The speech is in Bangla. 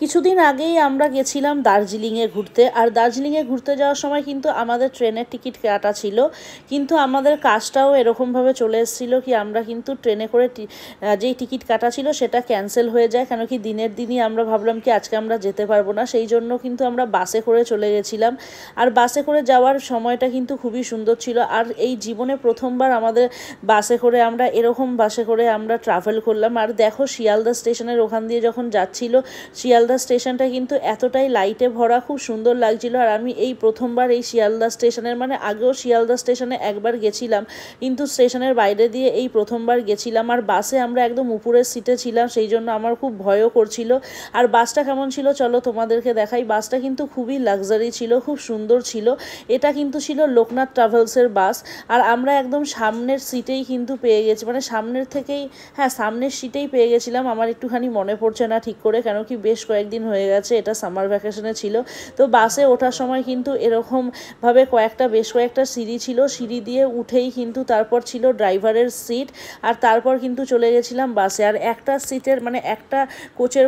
কিছুদিন আগেই আমরা গেছিলাম দার্জিলিংয়ে ঘুরতে। আর দার্জিলিংয়ে ঘুরতে যাওয়ার সময় কিন্তু আমাদের ট্রেনের টিকিট কাটা ছিল, কিন্তু আমাদের কাজটাও এরকমভাবে চলে এসেছিলো কি আমরা কিন্তু ট্রেনে করে যেই টিকিট কাটা ছিল সেটা ক্যান্সেল হয়ে যায়। কেন কি দিনের দিনই আমরা ভাবলাম কি আজকে আমরা যেতে পারবো না, সেই জন্য কিন্তু আমরা বাসে করে চলে গেছিলাম। আর বাসে করে যাওয়ার সময়টা কিন্তু খুবই সুন্দর ছিল। আর এই জীবনে প্রথমবার আমাদের বাসে করে আমরা ট্রাভেল করলাম। আর দেখো শিয়ালদা স্টেশনের ওখান দিয়ে যখন যাচ্ছিল, শিয়ালদা স্টেশনটা কিন্তু এতটাই লাইটে ভরা, খুব সুন্দর লাগছিল। আর আমি এই প্রথমবার এই শিয়ালদা স্টেশনের, মানে আগেও শিয়ালদা স্টেশনে একবার গেছিলাম, কিন্তু স্টেশনের বাইরে দিয়ে এই প্রথমবার গেছিলাম। আর বাসে আমরা একদম উপরের সিটে ছিলাম, সেই জন্য আমার খুব ভয়ও করছিল। আর বাসটা কেমন ছিল চলো তোমাদেরকে দেখাই। বাসটা কিন্তু খুবই লাক্সারি ছিল, খুব সুন্দর ছিল। এটা কিন্তু ছিল লোকনাথ ট্রাভেলসের বাস। আর আমরা একদম সামনের সিটেই কিন্তু পেয়ে গেছি, মানে সামনের থেকেই, হ্যাঁ সামনের সিটেই পেয়ে গেছিলাম। আমার একটুখানি মনে পড়ছে না ঠিক করে, কেন কি বেশ কয়েকদিন হয়ে গেছে, এটা সামার ভ্যাকেশনে ছিল। তো বাসে ওঠার সময় কিন্তু এরকমভাবে বেশ কয়েকটা সিঁড়ি ছিল, সিঁড়ি দিয়ে উঠেই কিন্তু তারপর ছিল ড্রাইভারের সিট। আর তারপর কিন্তু চলে গেছিলাম বাসে। আর একটা সিটের, মানে একটা কোচের